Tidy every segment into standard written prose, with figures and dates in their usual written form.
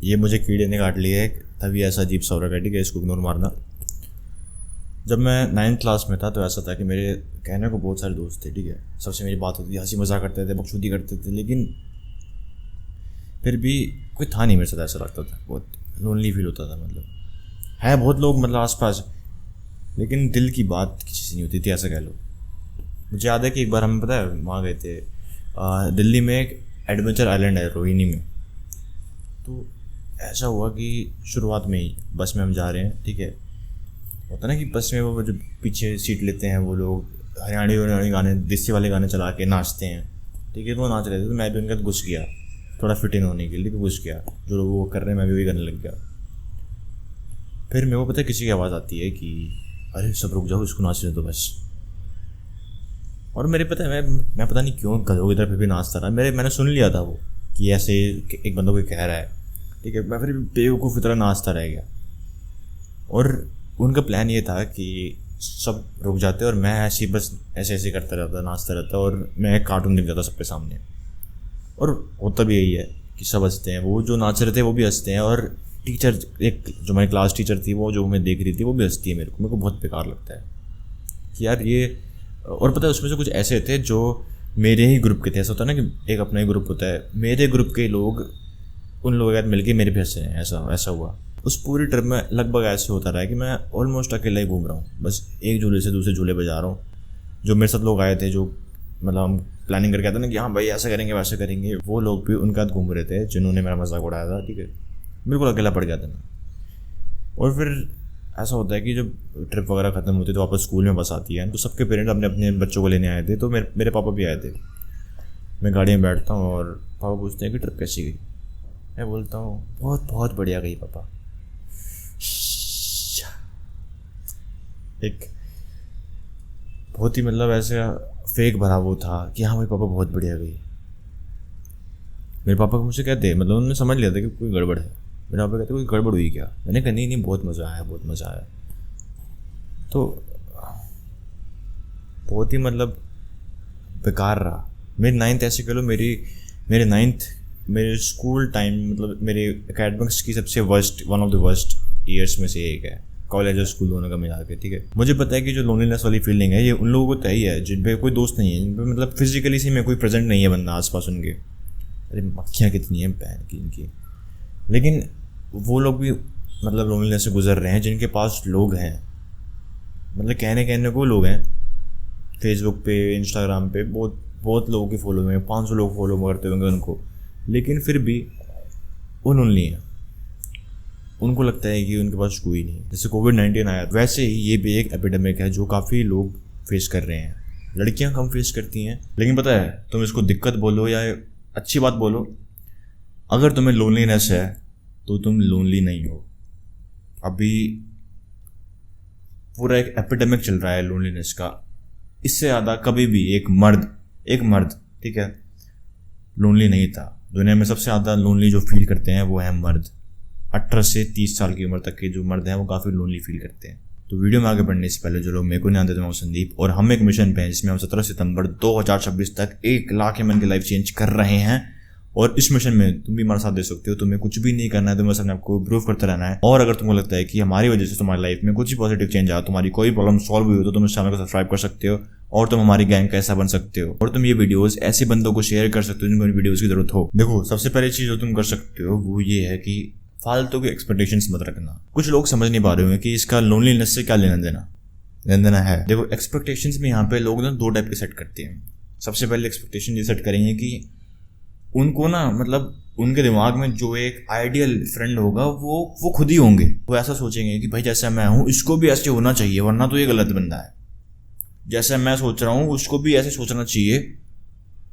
ये मुझे कीड़े ने काट लिया है, तभी ऐसा अजीब सा हो रहा है। ठीक है, इसको इग्नोर मारना। जब मैं 9th क्लास में था तो ऐसा था कि मेरे कहने को बहुत सारे दोस्त थे। ठीक है, सबसे मेरी बात होती थी, हंसी मजाक करते थे, बकचोदी करते थे, लेकिन फिर भी कोई था नहीं मेरे साथ। ऐसा लगता था, बहुत लोनली फील होता था। मतलब है बहुत लोग मतलब आसपास, लेकिन दिल की बात किसी से नहीं होती थी, ऐसा कह लो। मुझे याद है कि एक बार हम पता है वहाँ गए थे, दिल्ली में एक एडवेंचर आइलैंड है रोहिणी में। तो ऐसा हुआ कि शुरुआत में ही बस में हम जा रहे हैं। ठीक है, होता ना कि बस में वो जो पीछे सीट लेते हैं वो लोग हरियाणवी गाने, देसी वाले गाने चला के नाचते हैं। ठीक है, वो नाच रहे थे तो मैं भी उनके साथ घुस गया, थोड़ा फिट इन होने के लिए घुस गया। जो लोग वो कर रहे हैं मैं भी वही करने लग गया। फिर मेरे को पता है किसी की आवाज़ आती है कि अरे सब रुक जाओ, इसको नाचने दो बस। और मेरे पता है मैं पता नहीं क्यों गधों की तरह फिर भी नाचता रहा। मैंने सुन लिया था वो कि ऐसे एक बंदा कोई कह रहा है। ठीक है, मैं फिर बेवकूफ़ की तरह नाचता रह गया। और उनका प्लान ये था कि सब रुक जाते और मैं ऐसे ही बस ऐसे करता रहता, नाचता रहता, और मैं एक कार्टून दिख जाता सबके सामने। और होता भी यही है कि सब हंसते हैं, वो जो नाच रहे थे वो भी हंसते हैं, और टीचर, एक जो हमारी क्लास टीचर थी वो जो मैं देख रही थी वो भी हंसती है। मेरे को बहुत बेकार लगता है कि यार ये। और पता है उसमें से कुछ ऐसे थे जो मेरे ही ग्रुप के थे। ऐसा होता है ना कि एक अपना ही ग्रुप होता है, मेरे ग्रुप के लोग उन लोगों के साथ मिलकर मेरे भी हंसे हैं। ऐसा हुआ उस पूरी ट्रिप में। लगभग ऐसे होता रहा है कि मैं ऑलमोस्ट अकेला ही घूम रहा हूँ, बस एक झूले से दूसरे झूले पर जा रहा हूँ। जो मेरे साथ लोग आए थे, जो मतलब हम प्लानिंग करके आते ना कि हाँ भाई ऐसा करेंगे वैसे करेंगे, वो लोग भी उनका घूम रहे थे जिन्होंने मेरा मजाक उड़ाया था। ठीक है, बिल्कुल अकेला पड़ गया था मैं। और फिर ऐसा होता है कि जब ट्रिप वगैरह ख़त्म होती है तो वापस स्कूल में बस आती है, तो सबके पेरेंट्स अपने अपने बच्चों को लेने आए थे। तो मेरे पापा भी आए थे। मैं गाड़ी में बैठता हूँ और पापा पूछते हैं कि ट्रिप कैसी गई। मैं बोलता हूँ बहुत बहुत बढ़िया गई पापा। एक बहुत ही मतलब ऐसे फेक भरा वो था कि हाँ भाई पापा बहुत बढ़िया गई। मेरे पापा मुझसे कहते, मतलब उन्होंने समझ लिया था कि कोई गड़बड़ है। मेरे पापा कहते कोई गड़बड़ हुई क्या। मैंने कहा नहीं बहुत मज़ा आया, बहुत मज़ा आया। तो बहुत ही मतलब बेकार रहा। मेरी 9th ऐसे कह लो, मेरे 9th मेरे स्कूल टाइम मतलब मेरे एकेडमिक्स की सबसे worst, one of the worst years में से एक है, कॉलेज और स्कूल दोनों का मिला के। ठीक है, मुझे पता है कि जो लोनलीनेस वाली फीलिंग है ये उन लोगों को तय है जिन पे कोई दोस्त नहीं है, जिन पे मतलब फिजिकली से में कोई प्रेजेंट नहीं है बंदा आसपास उनके। अरे मक्खियाँ कितनी हैं पैन की इनकी। लेकिन वो लोग भी मतलब लोनलीनेस से गुजर रहे हैं जिनके पास लोग हैं। मतलब कहने को लोग हैं फेसबुक पे, इंस्टाग्राम पे बहुत लोगों की फॉलो में, 500 लोग फॉलो करते होंगे उनको, लेकिन फिर भी वो लोनली हैं। उनको लगता है कि उनके पास कोई नहीं। जैसे कोविड-19 आया वैसे ही ये भी एक एपिडेमिक है जो काफ़ी लोग फेस कर रहे हैं। लड़कियां कम फेस करती हैं, लेकिन पता है तुम इसको दिक्कत बोलो या अच्छी बात बोलो, अगर तुम्हें लोनलीनेस है तो तुम लोनली नहीं हो। अभी पूरा एक एपिडेमिक चल रहा है लोनलीनेस का। इससे ज़्यादा कभी भी एक मर्द ठीक है लोनली नहीं था। दुनिया में सबसे ज़्यादा लोनली जो फील करते हैं वो है मर्द। 18 से 30 साल की उम्र तक के जो मर्द हैं वो काफ़ी लोनली फील करते हैं। तो वीडियो में आगे बढ़ने से पहले जो लोग मेरे को नहीं आते थे, मैं संदीप, और हम एक मिशन पे हैं जिसमें हम 17 सितंबर 2026 तक 1 लाख मन की लाइफ चेंज कर रहे हैं। और इस मिशन में तुम भी हमारा साथ दे सकते हो। तुम्हें कुछ भी नहीं करना है, तुम्हें अपने आपको इम्प्रूव करते रहना है। और अगर तुमको लगता है कि हमारी वजह से तुम्हारी लाइफ में कुछ भी पॉजिटिव चेंज आया, तुम्हारी कोई प्रॉब्लम सॉल्व हुई हो, तो तुम इस चैनल को सब्सक्राइब कर सकते हो और तुम हमारी गैंग का ऐसा बन सकते हो। और तुम ये वीडियोस ऐसे बंदों को शेयर कर सकते हो जिनको इन वीडियोस की जरूरत हो। देखो, सबसे पहली चीज़ जो तुम कर सकते हो वो ये है कि फालतू की एक्सपेक्टेशंस मत रखना। कुछ लोग समझ नहीं पा रहे होंगे कि इसका लोनलीनेस से क्या लेना देना है। देखो, एक्सपेक्टेशंस में यहाँ पे लोग ना 2 टाइप के सेट करते हैं। सबसे पहले एक्सपेक्टेशन ये सेट करेंगे कि उनको ना मतलब उनके दिमाग में जो एक आइडियल फ्रेंड होगा वो खुद ही होंगे। वो ऐसा सोचेंगे कि भाई जैसा मैं हूँ इसको भी ऐसे होना चाहिए, वरना तो ये गलत बंदा है। जैसे मैं सोच रहा हूँ उसको भी ऐसे सोचना चाहिए,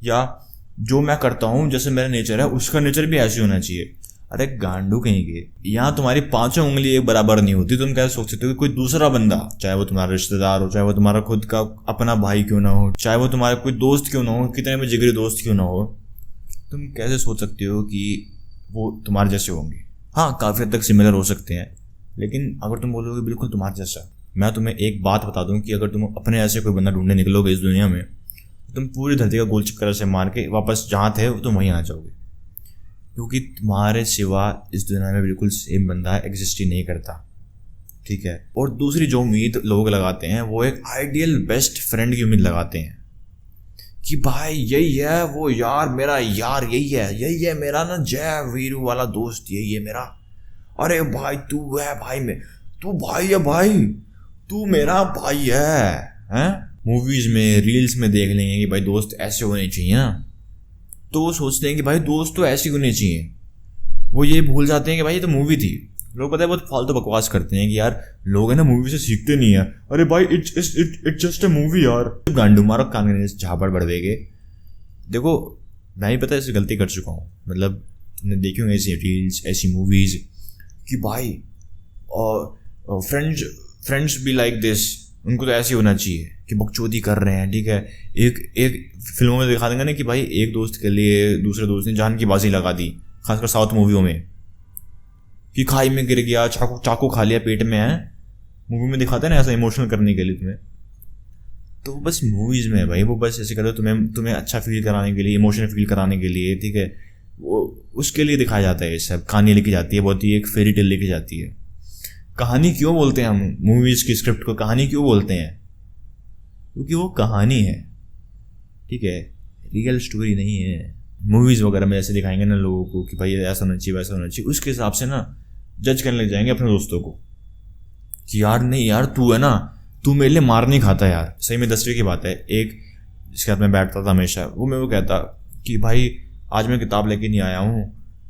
या जो मैं करता हूँ जैसे मेरा नेचर है उसका नेचर भी ऐसे होना चाहिए। अरे गांडू कहीं के, यहाँ तुम्हारी 5 उंगली एक बराबर नहीं होती। तुम कैसे सोच सकते हो कि कोई दूसरा बंदा, चाहे वो तुम्हारा रिश्तेदार हो, चाहे वो तुम्हारा खुद का अपना भाई क्यों ना हो, चाहे वो तुम्हारा कोई दोस्त क्यों ना हो, कितने भी जिगरी दोस्त क्यों ना हो, तुम कैसे सोच सकते हो कि वो तुम्हारे जैसे होंगे। हाँ, काफ़ी हद तक सिमिलर हो सकते हैं, लेकिन अगर तुम बोलोगे बिल्कुल तुम्हारे जैसा, मैं तुम्हें एक बात बता दूं कि अगर तुम अपने ऐसे कोई बंदा ढूंढने निकलोगे इस दुनिया में, तुम पूरी धरती का गोल चक्कर से मार के वापस जहाँ थे तुम वहीं आ जाओगे। क्योंकि तुम्हारे सिवा इस दुनिया में बिल्कुल सेम बंदा एग्जिस्ट ही नहीं करता, ठीक है। और दूसरी जो उम्मीद लोग लगाते हैं वो एक आइडियल बेस्ट फ्रेंड की उम्मीद लगाते हैं कि भाई यही है वो यार, मेरा यार यही है मेरा ना जय वीरू वाला दोस्त, यही है मेरा। अरे भाई तू है भाई, में तू भाई है भाई, तू मेरा भाई है। मूवीज में रील्स में देख लेंगे कि भाई दोस्त ऐसे होने चाहिए ना, तो वो सोचते हैं कि भाई दोस्त तो ऐसे होने चाहिए। वो ये भूल जाते हैं कि भाई ये तो मूवी थी। लोग पता है बहुत फालतू बकवास करते हैं कि यार लोग है ना मूवी से सीखते नहीं है। अरे भाई इट्स जस्ट अ मूवी यार, गांडू मारो कान झापड़ बढ़ देगे। देखो मैं ही पता है ऐसी गलती कर चुका हूँ, मतलब तुमने देखी होंगी ऐसी रील्स ऐसी मूवीज कि भाई फ्रेंड्स बी लाइक दिस, उनको तो ऐसे होना चाहिए कि बकचोदी कर रहे हैं, ठीक है। एक फिल्मों में दिखा देंगे ना कि भाई एक दोस्त के लिए दूसरे दोस्त ने जान की बाजी लगा दी, खासकर साउथ मूवियों में, कि खाई में गिर गया, चाकू खा लिया पेट में, है मूवी में दिखाते हैं ना ऐसा इमोशनल करने के लिए तुम्हें। तो बस मूवीज में भाई वो बस ऐसे करते तुम्हें अच्छा फील कराने के लिए, इमोशनल फील कराने के लिए, ठीक है, वो उसके लिए दिखाया जाता है। ये सब कहानी लिखी जाती है, बहुत ही एक फेरी टेल लिखी जाती है। कहानी क्यों बोलते हैं हम मूवीज की स्क्रिप्ट को, कहानी क्यों बोलते हैं? क्योंकि वो कहानी है, ठीक है, रियल स्टोरी नहीं है। मूवीज वगैरह में ऐसे दिखाएंगे ना लोगों को कि भाई ऐसा होना चाहिए वैसा होना चाहिए, उसके हिसाब से ना जज करने लग जाएंगे अपने दोस्तों को कि यार नहीं यार तू है ना, तू मेरे लिए मार नहीं खाता यार। सही में 10वीं की बात है, एक जिसके हाथ में बैठता था हमेशा, वो मैं वो कहता कि भाई आज मैं किताब लेके नहीं आया हूँ,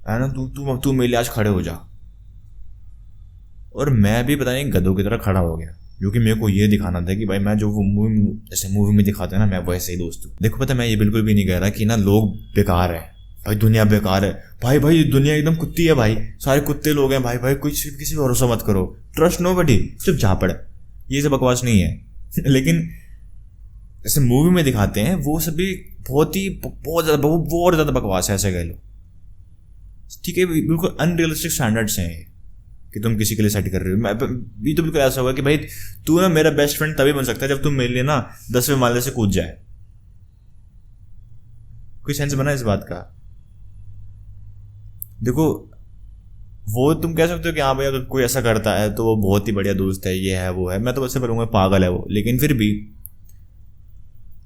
है ना, तू मेरे लिए आज खड़े हो जा। और मैं भी पता नहीं गधों की तरह खड़ा हो गया, क्योंकि मेरे को ये दिखाना था कि भाई मैं जो वो मूवी में दिखाते हैं ना, मैं वैसे ही दोस्त हूँ। देखो पता है मैं ये बिल्कुल भी नहीं कह रहा कि ना लोग बेकार है, भाई दुनिया बेकार है, भाई दुनिया एकदम कुत्ती है, भाई सारे कुत्ते लोग हैं, भाई कुछ किसी पर भरोसा मत करो, ट्रस्ट नोबडी, सिर्फ झापड़, ये सब बकवास नहीं है। लेकिन जैसे मूवी में दिखाते हैं वो सभी बहुत ज़्यादा बकवास है, ऐसे कह लो, ठीक है। बिल्कुल अनरियलिस्टिक स्टैंडर्ड्स हैं कि तुम किसी के लिए सेट कर रहे हो। मैं भी तो बिल्कुल ऐसा होगा कि भाई तू ना मेरा बेस्ट फ्रेंड तभी बन सकता है जब तुम मेरे लिए ना 10वें माले से कूद जाए। कोई सेंस बना इस बात का? देखो वो तुम कह सकते हो कि हाँ भाई अगर कोई ऐसा करता है तो वो बहुत ही बढ़िया दोस्त है, ये है वो है, मैं तो वैसे बोलूँगा पागल है वो। लेकिन फिर भी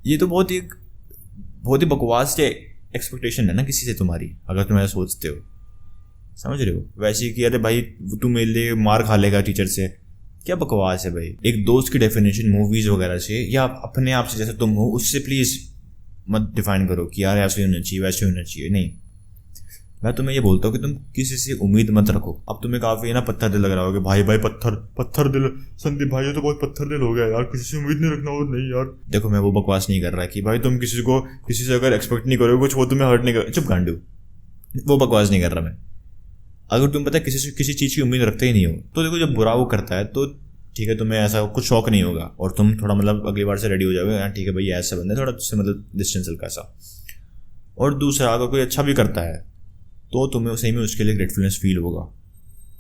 ये तो बहुत ही बकवास एक्सपेक्टेशन है ना किसी से तुम्हारी, अगर तुम ऐसा सोचते हो, समझ रहे हो? वैसे कि अरे भाई तू मेरे लिए मार खा लेगा टीचर से, क्या बकवास है भाई। एक दोस्त की डेफिनेशन मूवीज वगैरह से या अपने आप से जैसे तुम हो उससे प्लीज मत डिफाइन करो कि यार ऐसे होना चाहिए वैसे होना चाहिए। नहीं, मैं तुम्हें ये बोलता हूँ कि तुम किसी से उम्मीद मत रखो। अब तुम्हें काफी ना पत्थर दिल लग रहा होगा, भाई पत्थर दिल संदीप भाई ये तो बहुत पत्थर दिल हो गया यार, किसी से उम्मीद नहीं रखना हो। नहीं यार देखो मैं वो बकवास नहीं कर रहा कि भाई तुम किसी से अगर एक्सपेक्ट नहीं करोगे कुछ वो तुम्हें हर्ट नहीं कर, चुप गांडू, वो बकवास नहीं कर रहा मैं। अगर तुम पता है किसी चीज़ की उम्मीद रखते ही नहीं हो तो देखो जब बुरा वो करता है तो ठीक है तुम्हें ऐसा कुछ शौक नहीं होगा और तुम थोड़ा मतलब अगली बार से रेडी हो जाओगे, हाँ ठीक है भाई ऐसा बंदा है, थोड़ा उससे मतलब डिस्टेंस हल्का सा। और दूसरा अगर कोई अच्छा भी करता है तो तुम्हें सही में उसके लिए ग्रेटफुलनेस फील होगा,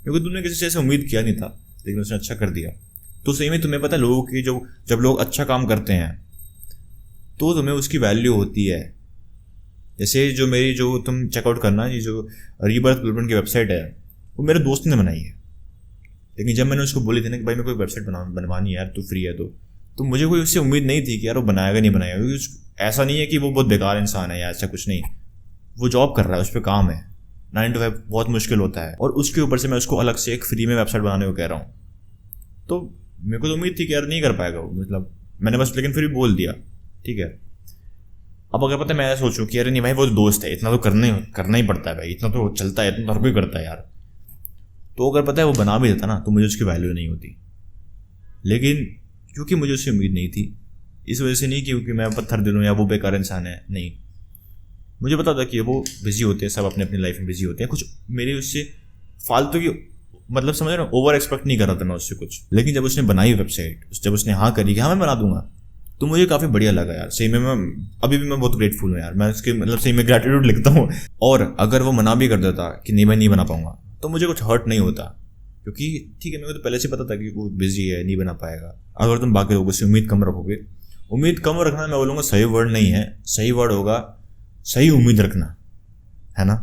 क्योंकि तुमने किसी से ऐसे उम्मीद किया नहीं था लेकिन उसने अच्छा कर दिया। तो सही में तुम्हें पता है लोगों की जब लोग अच्छा काम करते हैं तो तुम्हें उसकी वैल्यू होती है। जैसे जो तुम चेकआउट करना, ये जो रीबर्थ ब्लूप्रिंट की वेबसाइट है वो मेरे दोस्त ने बनाई है, लेकिन जब मैंने उसको बोली थी ना कि भाई मैं कोई वेबसाइट बनवानी है यार, तू फ्री है तो मुझे कोई उससे उम्मीद नहीं थी कि यार वो बनाएगा नहीं बनाएगा, क्योंकि ऐसा नहीं है कि वो बहुत बेकार इंसान है या ऐसा कुछ नहीं, वो जॉब कर रहा है, उस पर काम है, 9 to 5 बहुत मुश्किल होता है, और उसके ऊपर से मैं उसको अलग से एक फ्री में वेबसाइट बनाने को कह रहा हूँ। तो मेरे को तो उम्मीद थी कि यार नहीं कर पाएगा वो, मतलब मैंने बस लेकिन फिर भी बोल दिया ठीक है। अब अगर पता है मैं सोचूं कि अरे नहीं भाई वो दोस्त है, इतना तो करना ही पड़ता है भाई, इतना तो चलता है, इतना तो हर कोई करता है यार, तो अगर पता है वो बना भी देता ना तो मुझे उसकी वैल्यू नहीं होती। लेकिन क्योंकि मुझे उससे उम्मीद नहीं थी, इस वजह से नहीं क्योंकि मैं पत्थर दिल हूँ या वो बेकार इंसान है, नहीं, मुझे पता था कि वो बिजी होते हैं, सब अपने अपनी लाइफ में बिजी होते हैं, कुछ मेरी उससे फालतू की मतलब समझ रहे हो ओवर एक्सपेक्ट नहीं कर रहा था मैं उससे कुछ। लेकिन जब उसने बनाई वेबसाइट, जब उसने हाँ करी कि हाँ मैं बना दूंगा, तो मुझे काफ़ी बढ़िया लगा यार। सही में मैं अभी भी मैं बहुत ग्रेटफुल हूँ यार, मैं उसके मतलब सही में ग्रेटिट्यूड लिखता हूँ। और अगर वो मना भी कर देता कि नहीं मैं नहीं बना पाऊंगा तो मुझे कुछ हर्ट नहीं होता, क्योंकि ठीक है मेरे को तो पहले से पता था कि वो बिजी है, नहीं बना पाएगा। अगर तुम बाकी लोगों से उम्मीद कम रखोगे, उम्मीद कम रखना मैं बोलूँगा सही वर्ड नहीं है, सही वर्ड होगा सही उम्मीद रखना, है ना।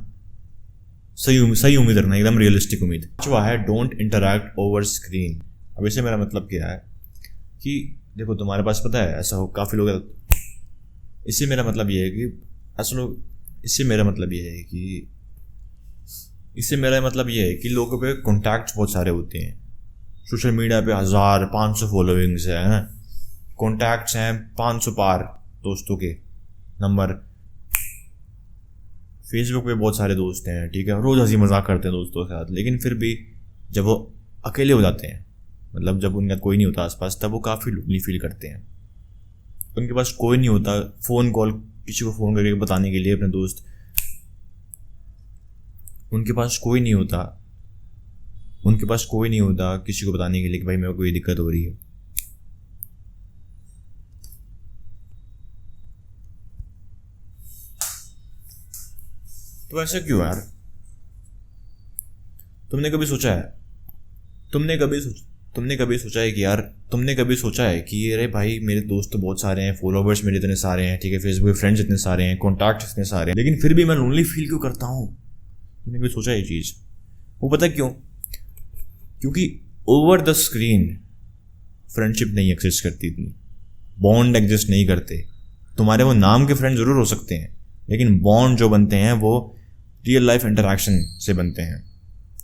सही उम्मीद रखना, एकदम रियलिस्टिक उम्मीद। पांचवा है डोंट इंटरैक्ट ओवर स्क्रीन। अब इससे मेरा मतलब क्या है कि देखो तुम्हारे पास पता है ऐसा हो काफ़ी लोग, इससे मेरा मतलब ये है कि ऐसे लोग, इससे मेरा मतलब ये है कि लोगों पे कॉन्टैक्ट्स बहुत सारे होते हैं। सोशल मीडिया पे 1500 फॉलोइंग्स हैं, कॉन्टैक्ट्स हैं 500 पार दोस्तों के नंबर। फेसबुक पे बहुत सारे दोस्त हैं, ठीक है, रोज़ हंसी मजाक करते हैं दोस्तों के साथ, लेकिन फिर भी जब वो अकेले हो जाते हैं, मतलब जब उनका कोई नहीं होता आसपास, तब वो काफ़ी लोनली फील करते हैं। उनके पास कोई नहीं होता फ़ोन कॉल किसी को फ़ोन करके बताने के लिए अपने दोस्त, उनके पास कोई नहीं होता किसी को बताने के लिए कि भाई मेरे को कोई दिक्कत हो रही है। तो ऐसा क्यों यार? तुमने कभी सोचा है कि अरे भाई मेरे दोस्त तो बहुत सारे हैं, फॉलोवर्स मेरे इतने सारे हैं, ठीक है, फेसबुक पे फ्रेंड्स इतने सारे हैं, कॉन्टैक्ट्स इतने सारे हैं, लेकिन फिर भी मैं लोनली फील क्यों करता हूँ? तुमने कभी सोचा ये चीज़? वो पता क्यों? क्योंकि ओवर द स्क्रीन फ्रेंडशिप नहीं एग्जिस्ट करती, इतनी बॉन्ड एग्जिस्ट नहीं करते। तुम्हारे वो नाम के फ्रेंड जरूर हो सकते हैं, लेकिन बॉन्ड जो बनते हैं वो रियल लाइफ इंटरेक्शन से बनते हैं,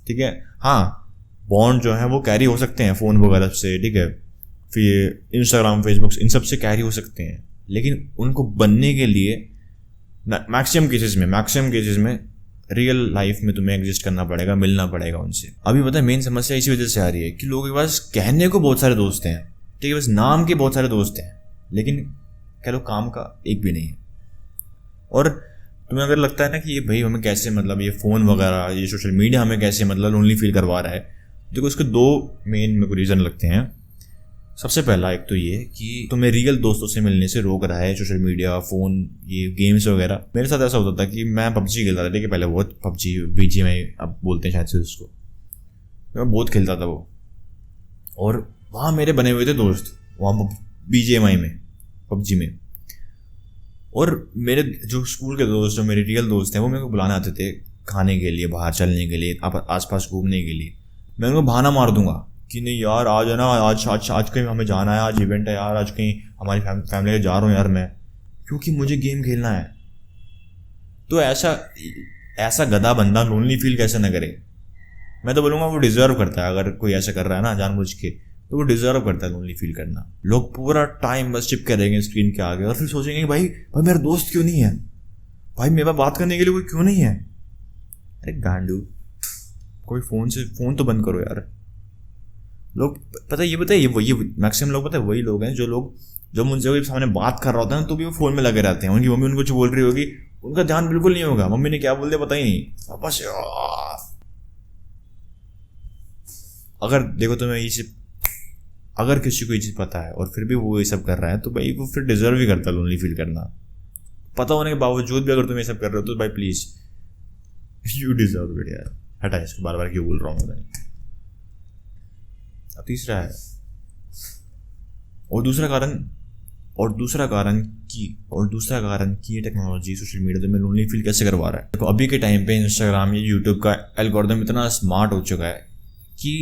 ठीक है। हाँ, बॉन्ड जो है वो कैरी हो सकते हैं फ़ोन वगैरह से, ठीक है, फिर इंस्टाग्राम फेसबुक इन सब से कैरी हो सकते हैं, लेकिन उनको बनने के लिए मैक्सिमम केसेस में रियल लाइफ में तुम्हें एग्जिस्ट करना पड़ेगा, मिलना पड़ेगा उनसे। अभी पता है मेन समस्या इसी वजह से आ रही है कि लोगों के पास कहने को बहुत सारे दोस्त हैं, ठीक है, बस नाम के बहुत सारे दोस्त हैं, लेकिन कह लो काम का एक भी नहीं है। और तुम्हें अगर लगता है ना कि ये भाई हमें कैसे, मतलब ये फ़ोन वगैरह, ये सोशल मीडिया हमें कैसे मतलब लोनली फील करवा रहा है, देखो इसके दो मेन मेरे को रीज़न लगते हैं। सबसे पहला एक तो ये कि तुम्हें रियल दोस्तों से मिलने से रोक रहा है सोशल मीडिया, फ़ोन, ये गेम्स वगैरह। मेरे साथ ऐसा होता था कि मैं पबजी खेलता था, ठीक है, पहले बहुत पबजी BGMI अब बोलते हैं शायद से उसको, मैं बहुत खेलता था वो, और वहाँ मेरे बने हुए थे दोस्त वहाँ BGMI में, पबजी में। और मेरे जो स्कूल के दोस्त, जो मेरे रियल दोस्त हैं, वो मेरे को बुलाने आते थे खाने के लिए, बाहर चलने के लिए, आसपास घूमने के लिए। मैं उनको बहाना मार दूंगा कि नहीं यार आज है ना, आज कहीं हमें जाना है, आज इवेंट है यार, आज कहीं हमारी फैमिली के जा रहा हूँ यार मैं, क्योंकि मुझे गेम खेलना है। तो ऐसा गधा बंदा लोनली फील कैसे ना करे? मैं तो बोलूँगा वो डिज़र्व करता है, अगर कोई ऐसा कर रहा है ना जानबूझ के, तो वो डिज़र्व करता है लोनली फील करना। लोग पूरा टाइम बस चिपके रहेंगे स्क्रीन के आगे और फिर सोचेंगे भाई मेरा दोस्त क्यों नहीं है, भाई मेरे पास बात करने के लिए कोई क्यों नहीं है। अरे गांडू, कोई फ़ोन तो बंद करो यार। लोग पता है ये मैक्सिमम लोग पता है वही लोग हैं जो मुझसे कोई सामने बात कर रहा होता है ना तो भी वो फ़ोन में लगे रहते हैं। उनकी मम्मी उनको कुछ बोल रही होगी, उनका ध्यान बिल्कुल नहीं होगा, मम्मी ने क्या बोल दिया पता ही नहीं, बस यार। अगर देखो तुम्हें ये चीज़, अगर किसी को ये चीज़ पता है और फिर भी वो ये सब कर रहा है, तो भाई वो फिर डिजर्व ही करता है लोनली फील करना। पता होने के बावजूद भी अगर तुम ये सब कर रहे हो तो भाई प्लीज़ यू डिजर्व इट यार। हटा इसको, बार बार क्यों बोल रहा हूँ मैं। अब तीसरा है, और दूसरा कारण कि ये टेक्नोलॉजी, सोशल मीडिया तुम्हें लोनली फील कैसे करवा रहा है। देखो अभी के टाइम पे इंस्टाग्राम या यूट्यूब का एल्गोरिथम इतना स्मार्ट हो चुका है कि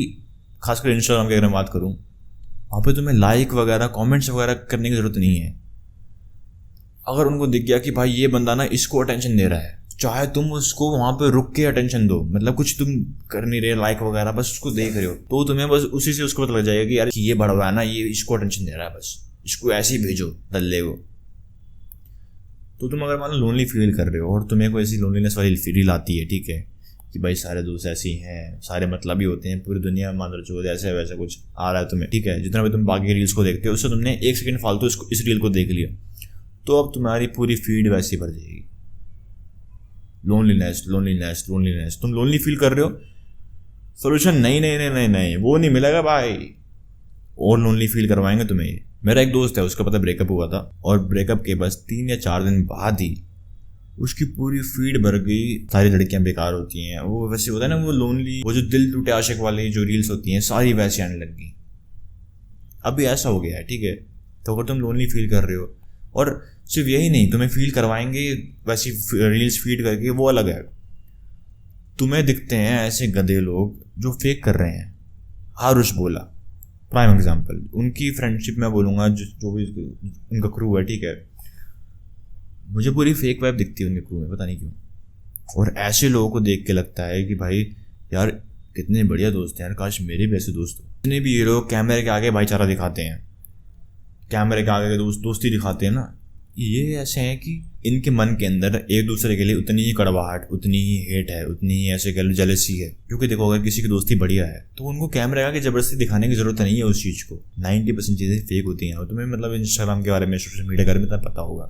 खासकर इंस्टाग्राम की अगर मैं बात करूँ, वहाँ पे तुम्हें लाइक वगैरह, कमेंट्स वगैरह करने की ज़रूरत नहीं है। अगर उनको दिख गया कि भाई ये बंदा ना इसको अटेंशन दे रहा है, चाहे तुम उसको वहाँ पे रुक के अटेंशन दो, मतलब कुछ तुम कर नहीं रहे लाइक वगैरह, बस उसको देख रहे हो, तो तुम्हें बस उसी से उसको पता लग जाएगा कि यार ये बड़ा हुआ है ना, ये इसको अटेंशन दे रहा है, बस इसको ऐसे ही भेजो दल्ले को। तो तुम अगर मान लो लोनली फील कर रहे हो और तुम्हें कोई ऐसी लोनलीनेस वाली फील आती है, ठीक है, कि भाई सारे दोस्त ऐसे ही हैं, सारे मतलबी होते हैं, पूरी दुनिया मान लो ऐसे वैसा कुछ आ रहा है तुम्हें, ठीक है, जितना भी तुम बाकी रील्स को देखते हो उससे तुमने 1 सेकंड फालतू इस रील को देख लिया, तो अब तुम्हारी पूरी फीड वैसी भर जाएगी। लोनलीनेस, तुम लोनली फील कर रहे हो, सोल्यूशन नहीं, वो नहीं मिलेगा भाई, और लोनली फील करवाएंगे तुम्हें। मेरा एक दोस्त है, उसका पता ब्रेकअप हुआ था, और ब्रेकअप के बस 3 या 4 दिन बाद ही उसकी पूरी फीड भर गई, सारी लड़कियां बेकार होती हैं, वो वैसे होता है ना, वो लोनली, वो जो दिल टूटे आशिक वाली जो रील्स होती हैं सारी वैसी आने लग गई। अभी ऐसा हो गया है, ठीक है। तो अगर तुम लोनली फील कर रहे हो, और सिर्फ यही नहीं, तुम्हें फील करवाएंगे वैसी रील्स फीड करके, वो अलग है, तुम्हें दिखते हैं ऐसे गधे लोग जो फेक कर रहे हैं। आरुष बोला प्राइम एग्जांपल, उनकी फ्रेंडशिप में बोलूँगा, जो भी उनका क्रू है, ठीक है, मुझे पूरी फेक वाइब दिखती है उनके क्रू में, पता नहीं क्यों। और ऐसे लोगों को देख के लगता है कि भाई यार कितने बढ़िया दोस्त हैं यार, काश मेरे भी ऐसे दोस्त हो। जितने भी ये लोग कैमरे के आगे भाईचारा दिखाते हैं, कैमरे के आगे दोस्ती दिखाते हैं ना, ये ऐसे हैं कि इनके मन के अंदर एक दूसरे के लिए उतनी ही कड़वाहट, उतनी ही हेट है, उतनी ही ऐसे कह लो जेलसी है। क्योंकि देखो अगर किसी की दोस्ती बढ़िया है तो उनको कैमरे आगे जबरदस्ती दिखाने की जरूरत नहीं है उस चीज़ को। 90% चीज़ें फेक होती हैं। और तुम्हें मतलब इंस्टाग्राम के बारे में, सोशल मीडिया के बारे में तो पता होगा,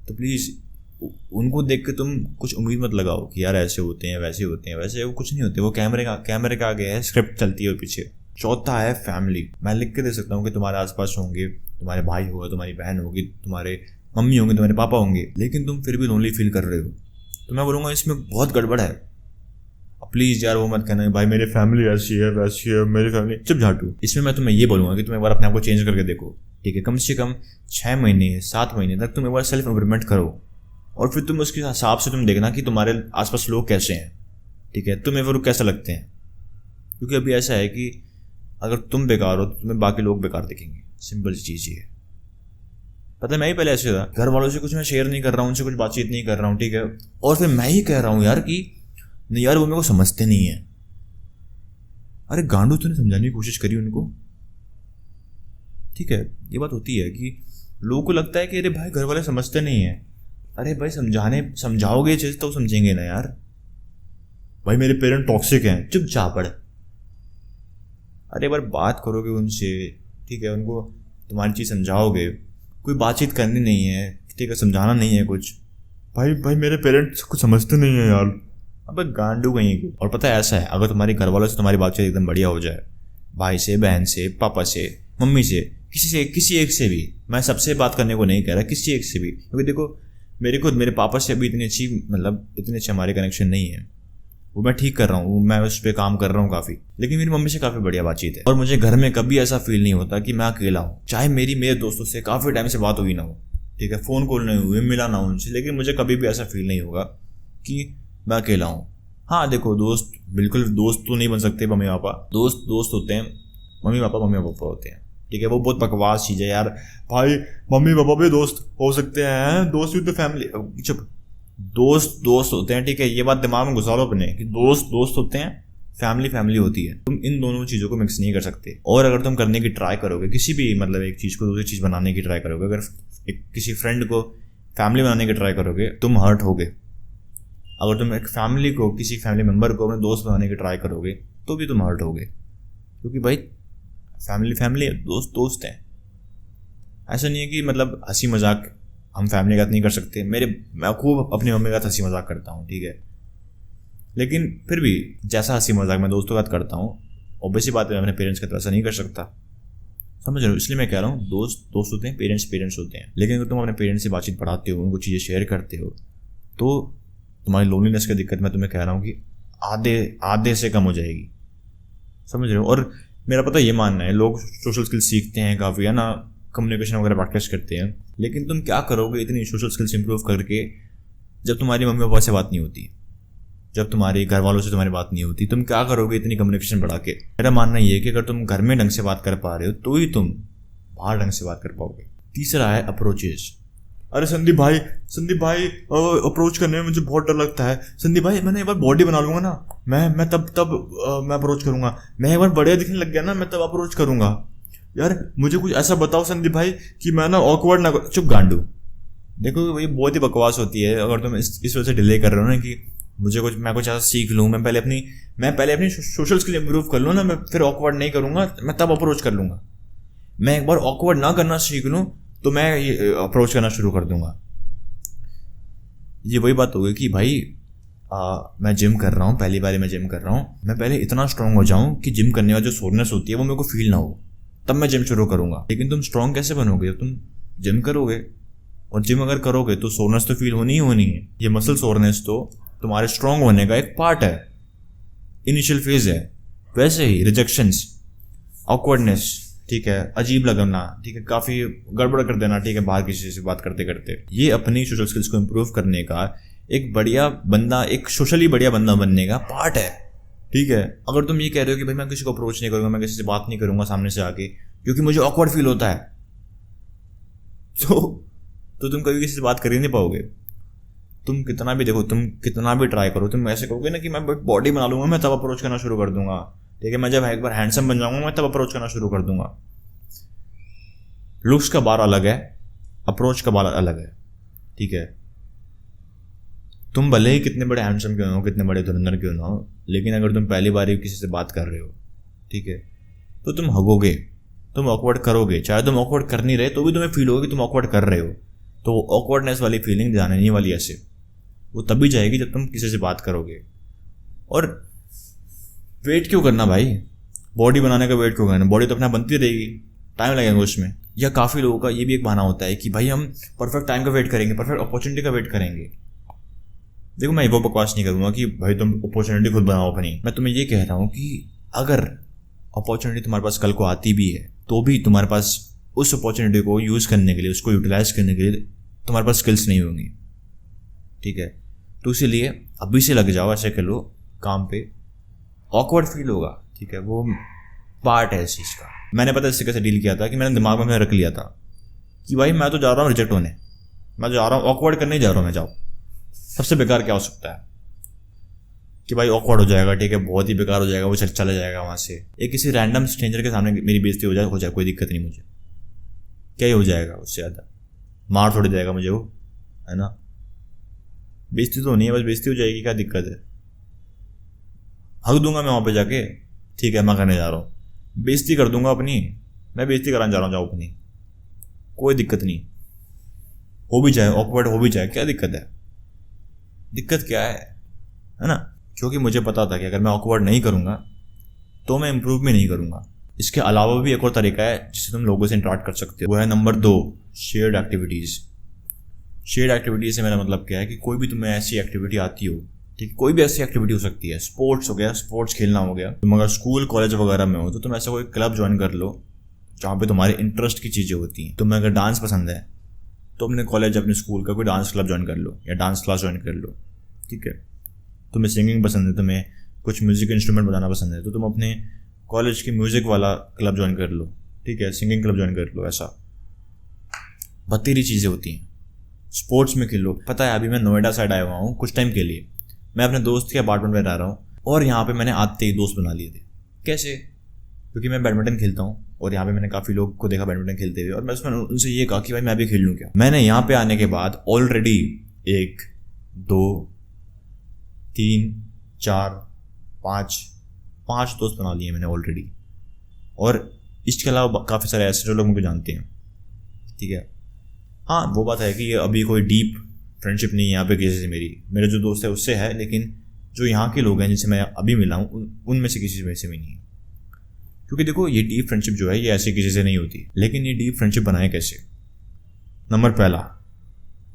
तो प्लीज़ उनको देख के तुम कुछ उम्मीद मत लगाओ कि यार ऐसे होते हैं वैसे होते हैं। वैसे वो कुछ नहीं होते, वो कैमरे का आगे है, स्क्रिप्ट चलती है पीछे। चौथा है फैमिली। मैं लिख के दे सकता हूँ कि तुम्हारे आसपास होंगे, तुम्हारे भाई होगा, तुम्हारी बहन होगी, तुम्हारे मम्मी होंगे, तुम्हारे पापा होंगे, लेकिन तुम फिर भी लोनली फील कर रहे हो, तो मैं बोलूँगा इसमें बहुत गड़बड़ है। प्लीज़ यार वो मत कहना भाई मेरी फैमिली ऐसी है वैसी है, मेरी फैमिली, चुप झाटू। इसमें मैं तुम्हें ये बोलूँगा कि तुम एक बार अपने आप को चेंज करके देखो, ठीक है। कम से कम 6 महीने 7 महीने तक तुम एक बार सेल्फ इम्प्रूवमेंट करो, और फिर तुम उसके हिसाब से तुम देखना कि तुम्हारे आसपास लोग कैसे हैं, ठीक है, तुम्हें वो कैसे लगते हैं। क्योंकि अभी ऐसा है कि अगर तुम बेकार हो तो तुम्हें बाकी लोग बेकार दिखेंगे। सिंपल सी चीज़ ये है। पता है मैं ही पहले ऐसे था, घर वालों से कुछ मैं शेयर नहीं कर रहा हूँ, उनसे कुछ बातचीत नहीं कर रहा हूँ, ठीक है, और फिर मैं ही कह रहा हूँ यार कि नहीं यार वो मेरे को समझते नहीं है। अरे गांडू, तूने समझाने की कोशिश करी उनको, ठीक है। ये बात होती है कि लोगों को लगता है कि अरे भाई घर वाले समझते नहीं है। अरे भाई समझाओगे चीज़ तो समझेंगे ना यार। भाई मेरे पेरेंट टॉक्सिक हैं, चुप जा पड़। अरे एक बार बात करोगे उनसे, ठीक है, उनको तुम्हारी चीज़ समझाओगे, कोई बातचीत करनी नहीं है, ठीक है, समझाना नहीं है कुछ। भाई मेरे पेरेंट्स कुछ समझते नहीं है यार। अबे गांडू कहीं की। और पता है ऐसा है, अगर तुम्हारे घर वालों से तुम्हारी बातचीत एकदम बढ़िया हो जाए, भाई से, बहन से, पापा से, मम्मी से, किसी एक से भी, मैं सबसे बात करने को नहीं कह रहा, किसी एक से भी, क्योंकि देखो मेरे पापा से अभी इतनी अच्छी हमारे कनेक्शन नहीं है। वो मैं ठीक कर रहा हूँ, मैं उस पर काम कर रहा हूँ काफ़ी, लेकिन मेरी मम्मी से काफ़ी बढ़िया बातचीत है। और मुझे घर में कभी ऐसा फील नहीं होता कि मैं अकेला हूँ, चाहे मेरे दोस्तों से काफ़ी टाइम से बात हुई ना हो, ठीक है, फ़ोन कॉल नहीं हुए, मिला ना उनसे, लेकिन मुझे कभी भी ऐसा फील नहीं होगा कि मैं अकेला हूँ। हाँ देखो, दोस्त बिल्कुल दोस्त तो नहीं बन सकते मम्मी पापा, दोस्त होते हैं मम्मी पापा होते हैं, ठीक है। वो बहुत बकवास चीज़ है यार। भाई मम्मी पापा भी दोस्त हो सकते हैं, दोस्त विद फैमिली, चुप। दोस्त होते हैं, ठीक है, ये बात दिमाग में घुसा लो अपने कि दोस्त होते हैं, फैमिली होती है। तुम इन दोनों चीज़ों को मिक्स नहीं कर सकते। और अगर तुम करने की ट्राई करोगे किसी भी मतलब एक चीज़ को दूसरी चीज़ बनाने की ट्राई करोगे, अगर किसी फ्रेंड को फैमिली बनाने की ट्राई करोगे, तुम हर्ट होगे। अगर तुम एक फैमिली को, किसी फैमिली मेम्बर को अपने दोस्त बनाने की ट्राई करोगे तो भी तुम हर्ट होगे, क्योंकि भाई फैमिली है, दोस्त हैं। ऐसा नहीं है कि मतलब हंसी मजाक हम फैमिली का नहीं कर सकते। मैं खूब अपनी मम्मी का हंसी मजाक करता हूँ, ठीक है, लेकिन फिर भी जैसा हंसी मजाक मैं दोस्तों का करता हूँ, ऑब्वियसली बात है, मैं अपने पेरेंट्स का तो ऐसा नहीं कर सकता, समझ रहे हो। इसलिए मैं कह रहा हूँ दोस्त होते हैं, पेरेंट्स होते हैं। लेकिन अगर तुम अपने पेरेंट्स से बातचीत बढ़ाते हो, उनको चीज़ें शेयर करते हो, तो तुम्हारी लोनलीनेस की दिक्कत मैं तुम्हें कह रहा हूँ कि आधे से कम हो जाएगी, समझ रहे हो। और मेरा पता ये मानना है, लोग सोशल स्किल्स सीखते हैं काफ़ी, है ना, कम्युनिकेशन वगैरह प्रैक्टिस करते हैं, लेकिन तुम क्या करोगे इतनी सोशल स्किल्स इंप्रूव करके जब तुम्हारी मम्मी पापा से बात नहीं होती, जब तुम्हारे घर वालों से तुम्हारी बात नहीं होती, तुम क्या करोगे इतनी कम्युनिकेशन बढ़ा के। मेरा मानना ये है कि अगर तुम घर में ढंग से बात कर पा रहे हो तो ही तुम बाहर ढंग से बात कर पाओगे। तीसरा है अप्रोचेज। अरे संदीप भाई अप्रोच करने में मुझे बहुत डर लगता है। संदीप भाई मैंने एक बार बॉडी बना लूंगा ना, मैं तब मैं अप्रोच करूंगा। मैं एक बार बढ़िया दिखने लग गया ना, मैं तब अप्रोच करूंगा। यार मुझे कुछ ऐसा बताओ संदीप भाई कि मैं ना ऑकवर्ड ना। चुप गांडू। देखो ये बहुत ही बकवास होती है अगर तुम इस वजह से डिले कर रहे हो ना कि मैं कुछ ऐसा सीख लूँ, मैं पहले अपनी सोशल स्किल इंप्रूव कर लूँ ना, मैं फिर ऑकवर्ड नहीं करूँगा, मैं तब अप्रोच कर लूँगा। मैं एक बार ऑकवर्ड ना करना सीख लूँ तो मैं ये अप्रोच करना शुरू कर दूंगा। ये वही बात हो गई कि भाई मैं जिम कर रहा हूँ, पहली बार मैं जिम कर रहा हूँ, मैं पहले इतना स्ट्रांग हो जाऊँ कि जिम करने वाली जो सोरनेस होती है वो मेरे को फील ना हो, तब मैं जिम शुरू करूँगा। लेकिन तुम स्ट्रांग कैसे बनोगे जब तुम जिम करोगे? और जिम अगर करोगे तो सोरनेस तो फील होनी ही होनी है। ये मसल सोरनेस तो तुम्हारे स्ट्रांग होने का एक पार्ट है, इनिशियल फेज है। वैसे ही रिजेक्शंस, ऑकवर्डनेस, ठीक है, अजीब लगना, ठीक है, काफ़ी गड़बड़ कर देना, ठीक है, बाहर किसी से बात करते करते, ये अपनी सोशल स्किल्स को इम्प्रूव करने का एक बढ़िया बंदा, एक सोशली बढ़िया बंदा बनने का पार्ट है, ठीक है। अगर तुम ये कह रहे हो कि भाई मैं किसी को अप्रोच नहीं करूँगा, मैं किसी से बात नहीं करूँगा सामने से आके क्योंकि मुझे ऑकवर्ड फील होता है, तो तुम कभी किसी से बात कर ही नहीं पाओगे। तुम कितना भी देखो, तुम कितना भी ट्राई करो, तुम ऐसे कहोगे ना कि मैं बॉडी बना लूंगा, मैं तब अप्रोच करना शुरू कर दूंगा, ठीक है। मैं जब एक बार हैंडसम बन जाऊंगा मैं तब अप्रोच करना शुरू कर दूंगा। लुक्स का बार अलग है, अप्रोच का बार अलग है, ठीक है। तुम भले ही कितने बड़े हैंडसम क्यों हो, कितने बड़े धुरंधर क्यों ना हो, लेकिन अगर तुम पहली बार किसी से बात कर रहे हो, ठीक है, तो तुम हगोगे, तुम ऑकवर्ड करोगे। चाहे तुम ऑकवर्ड कर नहीं रहे तो भी तुम्हें फील होगा कि तुम ऑकवर्ड कर रहे हो। तो ऑकवर्डनेस वाली फीलिंग जाने नहीं वाली ऐसे, वो तभी जाएगी जब तुम किसी से बात करोगे। और वेट क्यों करना भाई, बॉडी बनाने का वेट क्यों करना, बॉडी तो अपना बनती रहेगी, टाइम लगेगा उसमें। या काफ़ी लोगों का ये भी एक बहाना होता है कि भाई हम परफेक्ट टाइम का वेट करेंगे, परफेक्ट अपॉर्चुनिटी का वेट करेंगे। देखो मैं वो बकवास नहीं करूँगा कि भाई तुम अपॉर्चुनिटी खुद बनाओ अपनी। मैं तुम्हें ये कह रहा हूँ कि अगर अपॉर्चुनिटी तुम्हारे पास कल को आती भी है तो भी तुम्हारे पास उस अपॉर्चुनिटी को यूज़ करने के लिए, उसको यूटिलाइज करने के लिए तुम्हारे पास स्किल्स नहीं होंगी, ठीक है। तो इसीलिए अभी से लग जाओ, ऐसे कर लो काम पे। ऑकवर्ड फील होगा, ठीक है, वो पार्ट है इस चीज़ का। मैंने पता इससे कैसे डील किया था कि मैंने दिमाग में रख लिया था कि भाई मैं तो जा रहा हूँ रिजेक्ट होने, मैं जा रहा हूँ ऑकवर्ड करने जा रहा हूँ मैं। जाओ, सबसे बेकार क्या हो सकता है कि भाई ऑकवर्ड हो जाएगा, ठीक है, बहुत ही बेकार हो जाएगा, वो चला जाएगा वहाँ से। एक किसी रैंडम स्ट्रेंजर के सामने मेरी बेइज्जती हो जाए कोई दिक्कत नहीं मुझे, क्या ही हो जाएगा उससे ज़्यादा, मार थोड़ी जाएगा मुझे वो, है ना। बेइज्जती तो नहीं है, बस बेइज्जती हो जाएगी, क्या दिक्कत है। हक दूंगा मैं वहाँ पे जाके, ठीक है, मैं करने जा रहा हूँ, बेइज्जती कर दूंगा अपनी, मैं बेइज्जती कराने जा रहा हूँ, जाओ अपनी, कोई दिक्कत नहीं। हो भी जाए, ऑकवर्ड हो भी जाए, क्या दिक्कत है, दिक्कत क्या है ना। क्योंकि मुझे पता था कि अगर मैं ऑकवर्ड नहीं करूँगा तो मैं इम्प्रूव भी नहीं करूँगा। इसके अलावा भी एक और तरीका है जिससे तुम लोगों से इंटरेक्ट कर सकते हो, वो है number 2, shared activities. Shared activities से मेरा मतलब क्या है कि कोई भी तुम्हें ऐसी एक्टिविटी आती हो, ठीक है, कोई भी ऐसी एक्टिविटी हो सकती है, स्पोर्ट्स हो गया, स्पोर्ट्स खेलना हो गया। तुम अगर स्कूल कॉलेज वगैरह में हो तो तुम ऐसा कोई क्लब ज्वाइन कर लो जहाँ पे तुम्हारे इंटरेस्ट की चीज़ें होती हैं। तुम्हें अगर डांस पसंद है तो अपने कॉलेज, अपने स्कूल का कोई डांस क्लब ज्वाइन कर लो या डांस क्लास ज्वाइन कर लो, ठीक है। तुम्हें सिंगिंग पसंद है, तुम्हें कुछ म्यूज़िक इंस्ट्रूमेंट बजाना पसंद है, तो तुम अपने कॉलेज की म्यूज़िक वाला क्लब ज्वाइन कर लो, ठीक है, सिंगिंग क्लब ज्वाइन कर लो। ऐसा बतेरी चीज़ें होती हैं। स्पोर्ट्स में खेलो। पता है अभी मैं नोएडा साइड आया हुआ हूँ कुछ टाइम के लिए, मैं अपने दोस्त के अपार्टमेंट में रह रहा हूँ और यहाँ पे मैंने आते ही दोस्त बना लिए थे। कैसे? क्योंकि मैं बैडमिंटन खेलता हूँ और यहाँ पे मैंने काफ़ी लोग को देखा बैडमिंटन खेलते हुए, और मैं उसमें उनसे ये कहा कि भाई मैं भी खेल लूँ क्या। मैंने यहाँ पे आने के बाद ऑलरेडी 1 2 3 4 5 दोस्त बना लिए मैंने ऑलरेडी, और इसके अलावा काफ़ी सारे ऐसे जो लोग मुझे जानते हैं, ठीक है। हाँ वो बात है कि ये अभी कोई डीप फ्रेंडशिप नहीं है यहाँ पे किसी से, मेरे जो दोस्त है उससे है, लेकिन जो यहाँ के लोग हैं जिनसे मैं अभी मिला हूँ उनमें से किसी में से भी नहीं है। क्योंकि देखो ये डीप फ्रेंडशिप जो है ये ऐसे किसी से नहीं होती। लेकिन ये डीप फ्रेंडशिप बनाए कैसे? नंबर पहला,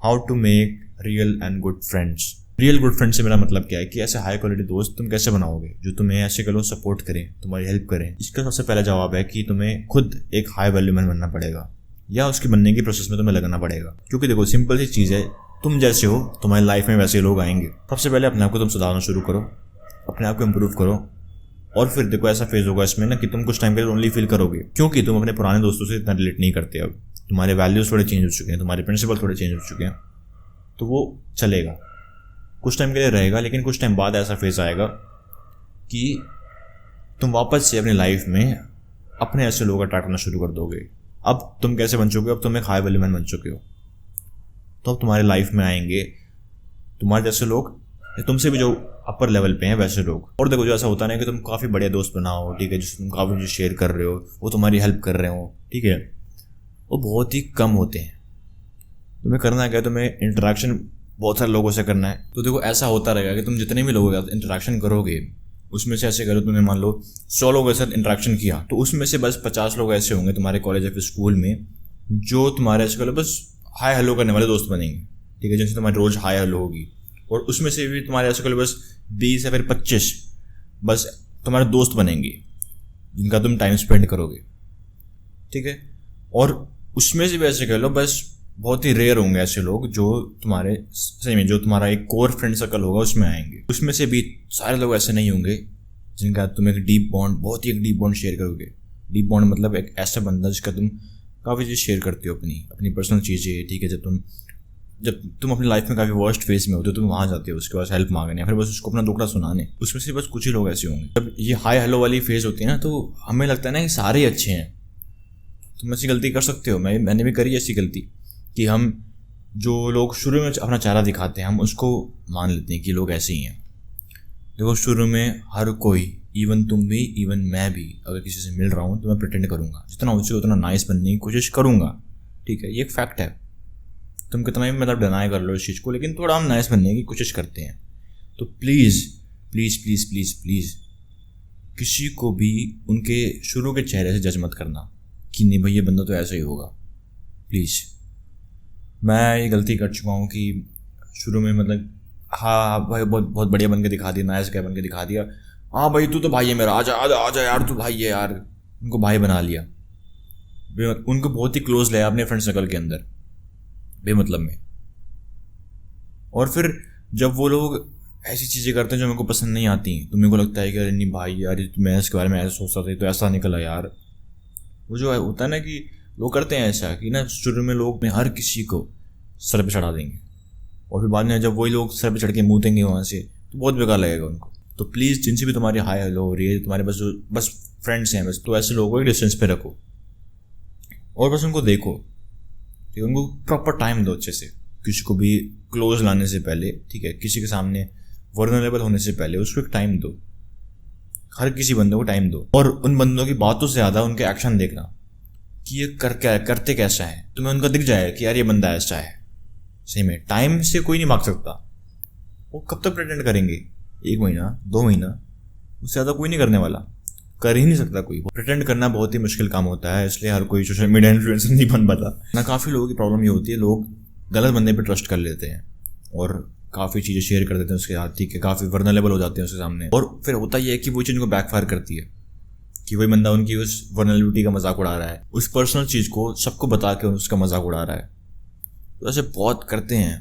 how to make real and good friends. Real good friend से मेरा मतलब क्या है कि ऐसे हाई क्वालिटी दोस्त तुम कैसे बनाओगे जो तुम्हें ऐसे करो सपोर्ट करें, तुम्हारी हेल्प करें। इसका सबसे पहला जवाब है कि तुम्हें खुद एक हाई वैल्यू मैन बनना पड़ेगा, या उसके बनने की प्रोसेस में तुम्हें लगना पड़ेगा। क्योंकि देखो सिंपल सी चीज़ है, तुम जैसे हो तुम्हारी लाइफ में वैसे लोग आएंगे। सबसे पहले अपने आप को तुम सुधारना शुरू करो, अपने आप को इम्प्रूव करो, और फिर देखो ऐसा फेज होगा इसमें ना कि तुम कुछ टाइम के लिए लोनली फील करोगे, क्योंकि तुम अपने पुराने दोस्तों से इतना रिलेट नहीं करते। अब तुम्हारे वैल्यूज़ थोड़े चेंज हो चुके हैं, तुम्हारे प्रिंसिपल थोड़े चेंज हो चुके हैं, तो वो चलेगा, कुछ टाइम के लिए रहेगा। लेकिन कुछ टाइम बाद ऐसा फेज आएगा कि तुम वापस से अपनी लाइफ में अपने ऐसे लोग अट्रैक्ट करना शुरू कर दोगे। अब तुम कैसे बन चुके हो? अब तुम एक हाई वैल्यू मैन बन चुके हो, तो अब तुम्हारे लाइफ में आएंगे तुम्हारे जैसे लोग, तुमसे भी जो अपर लेवल पे हैं वैसे लोग। और देखो जो ऐसा होता नहीं कि तुम काफ़ी बढ़िया दोस्त बनाओ, ठीक है, जिससे तुम काफ़ी चीज़ शेयर कर रहे हो, वो तुम्हारी हेल्प कर रहे हो, ठीक है, वो बहुत ही कम होते हैं। तुम्हें करना है क्या? तुम्हें इंटरेक्शन बहुत सारे लोगों से करना है। तो देखो ऐसा होता रहेगा कि तुम जितने भी लोगों के साथ इंटरेक्शन करोगे उसमें से ऐसे करो, तुमने मान लो 100 लोगों के साथ इंटरेक्शन किया, तो उसमें से बस 50 लोग ऐसे होंगे तुम्हारे कॉलेज या फिर स्कूल में जो तुम्हारे ऐसे करो बस हाई हेलो करने वाले दोस्त बनेंगे, ठीक है, जिनसे तुम्हारी रोज़ हाई हेलो होगी। और उसमें से भी तुम्हारे ऐसे करो बस 20 या फिर 25 बस तुम्हारे दोस्त बनेंगे जिनका तुम टाइम स्पेंड करोगे, ठीक है। और उसमें से भी ऐसे कह लो बस बहुत ही रेयर होंगे ऐसे लोग जो तुम्हारे सही में जो तुम्हारा एक कोर फ्रेंड सर्कल होगा उसमें आएंगे। उसमें से भी सारे लोग ऐसे नहीं होंगे जिनका तुम एक डीप बॉन्ड, बहुत ही एक डीप बॉन्ड शेयर करोगे। डीप बॉन्ड मतलब एक ऐसा बंदा जिसका तुम काफ़ी चीज़ शेयर करते हो, अपनी पर्सनल चीज़ें, ठीक है। जब तुम अपनी लाइफ में काफ़ी वर्स्ट फेज में होते हो, तुम वहाँ जाते हो उसके पास हेल्प मांगने या फिर बस उसको अपना दुखड़ा सुनाने। उसमें से बस कुछ ही लोग ऐसे होंगे। जब ये हाई हेलो वाली फेज होती है ना, तो हमें लगता है ना कि सारे ही अच्छे हैं। तुम ऐसी गलती कर सकते हो, मैंने भी करी ऐसी गलती कि हम जो लोग शुरू में अपना चेहरा दिखाते हैं हम उसको मान लेते हैं कि लोग ऐसे ही हैं। देखो शुरू में हर कोई, इवन तुम भी, इवन मैं भी, अगर किसी से मिल रहा हूँ तो मैं प्रिटेंड करूँगा, जितना हो सके उतना नाइस बनने की कोशिश करूँगा, ठीक है। ये एक फैक्ट है। तुम कितना भी मतलब डिनाई कर लो इस चीज़ को, लेकिन थोड़ा हम नाइस बनने की कोशिश करते हैं। तो please please please please please किसी को भी उनके शुरू के चेहरे से जज मत करना कि नहीं भाई ये बंदा तो ऐसा ही होगा। प्लीज़, मैं ये गलती कर चुका हूँ कि शुरू में मतलब हाँ भाई बहुत बढ़िया बन के दिखा दिया, नाइस गाय बन के दिखा दिया, हाँ भाई तू तो भाई है मेरा, आजा आजा आजा यार तू भाई है यार, उनको भाई बना लिया, उनको बहुत ही क्लोज लिया अपने फ्रेंड सर्कल के अंदर बेमतलब में। और फिर जब वो लोग ऐसी चीज़ें करते हैं जो मेरे को पसंद नहीं आती, तो मेरे को लगता है कि अरे नहीं भाई यार मैं इसके बारे में ऐसा सोचता था तो ऐसा निकला यार। वो जो होता है ना कि लोग करते हैं ऐसा कि ना शुरू में लोग में हर किसी को सर पे चढ़ा देंगे और फिर बाद में जब वही लोग सर पे चढ़ के मुँह देंगे वहाँ से तो बहुत बेकार लगेगा उनको। तो प्लीज़ जिनसे भी तुम्हारी हाई हेलो हो रही है, तुम्हारे बस फ्रेंड्स हैं बस, तो ऐसे लोगों को एक डिस्टेंस पे रखो और बस उनको देखो, ठीक है। उनको प्रॉपर टाइम दो अच्छे से, किसी को भी क्लोज लाने से पहले, ठीक है, किसी के सामने वर्नरेबल होने से पहले उसको एक टाइम दो, हर किसी बंदे को टाइम दो। और उन बंदों की बातों से ज़्यादा उनके एक्शन देखना कि ये करते कैसा है। तुम्हें उनका दिख जाए कि यार ये बंदा ऐसा है। सही में टाइम से कोई नहीं भाग सकता। वो कब तक प्रेटेंड करेंगे, 1 महीना 2 महीना, उससे ज़्यादा कोई नहीं करने वाला, कर ही नहीं सकता कोई। प्रिटेंड करना बहुत ही मुश्किल काम होता है, इसलिए हर कोई सोशल मीडिया इन्फ्लुएंसर नहीं बन पाता ना। काफ़ी लोगों की प्रॉब्लम ये होती है, लोग गलत बंदे पे ट्रस्ट कर लेते हैं और काफ़ी चीज़ें शेयर कर देते हैं उसके साथ, ठीक है, काफ़ी वर्नरेबल हो जाते हैं उसके सामने। और फिर होता यह है कि वो चीज़ उनको बैकफायर करती है कि वही बंदा उनकी उस वर्नरेबिलिटी का मजाक उड़ा रहा है, उस पर्सनल चीज़ को सबको बता के उसका मजाक उड़ा रहा है। तो ऐसे बहुत करते हैं,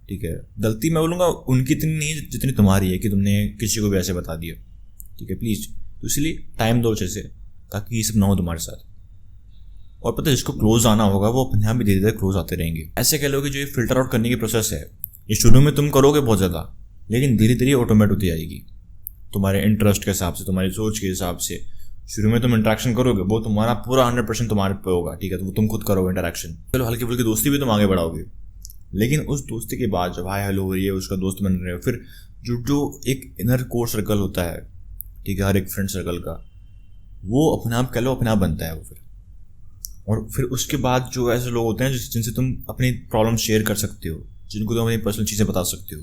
ठीक है। गलती मैं बोलूँगा उनकी इतनी नहीं जितनी तुम्हारी है कि तुमने किसी को भी ऐसे बता दिया, ठीक है। प्लीज़, तो इसलिए टाइम दो अच्छे से ताकि ये सब ना हो तुम्हारे साथ। और पता है जिसको क्लोज आना होगा वो अपने आप भी धीरे धीरे क्लोज आते रहेंगे। ऐसे कह लो कि जो ये फिल्टर आउट करने की प्रोसेस है, ये शुरू में तुम करोगे बहुत ज़्यादा, लेकिन धीरे धीरे ऑटोमेट होती जाएगी तुम्हारे इंटरेस्ट के हिसाब से, तुम्हारी सोच के हिसाब से। शुरू में तुम इंटरेक्शन करोगे वो तुम्हारा पूरा 100% तुम्हारे पे होगा, ठीक है, तो वो तुम खुद करोगे इंटरेक्शन। चलो हल्की फुल्की दोस्ती भी तुम आगे बढ़ाओगे, लेकिन उस दोस्ती के बाद जब हाई हेलो हो रही है, उसका दोस्त बन रहे हो, फिर जो एक इनर कोर सर्कल होता है, ठीक है, हर एक फ्रेंड सर्कल का, वो अपने आप कह लो अपने आप बनता है वो फिर। और फिर उसके बाद जो ऐसे लोग होते हैं जिनसे तुम अपनी प्रॉब्लम शेयर कर सकते हो, जिनको तुम अपनी पर्सनल चीज़ें बता सकते हो,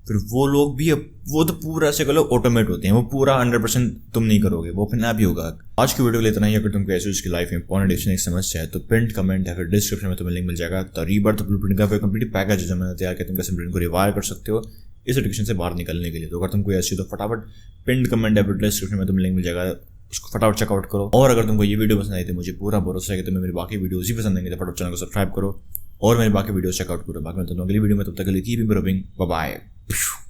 फिर वो लोग भी वो तो पूरा ऐसे कह लो ऑटोमेट होते हैं, वो पूरा 100% तुम नहीं करोगे, वो अपने आप ही होगा। आज की वीडियो के लिए इतना ही। अगर तुमको ऐसे उसकी लाइफ में इंपॉर्टेंट एडिक्शन एक समस्या है तो पिंड कमेंट या फिर डिस्क्रिप्शन में तुम्हें लिंक मिल जाएगा। द रीबर्थ ब्लूप्रिंट का कंप्लीट पैकेज है जो मैंने तैयार किया, तुम कैसे ब्रेन को रिवायर कर सकते हो इस एडिक्शन से बाहर निकलने के लिए। तो अगर तुमको ऐसी तो फटाफट पिंड कमेंट या फिर डिस्क्रिप्शन में तुम्हें लिंक मिल जाएगा, उसको फटाफट चेकआउट करो। और अगर तुमको ये वीडियो पसंद आई तो मुझे पूरा भरोसा है कि तुम्हें मेरी बाकी वीडियोज़ ही पसंद आएंगे, तो फटाफट चैनल को सब्सक्राइब करो और मेरी बाकी वीडियोस चेकआउट करो। बाकी मैं अगली वीडियो में तब तक के लिए कीप इंप्रूविंग, बाय बाय।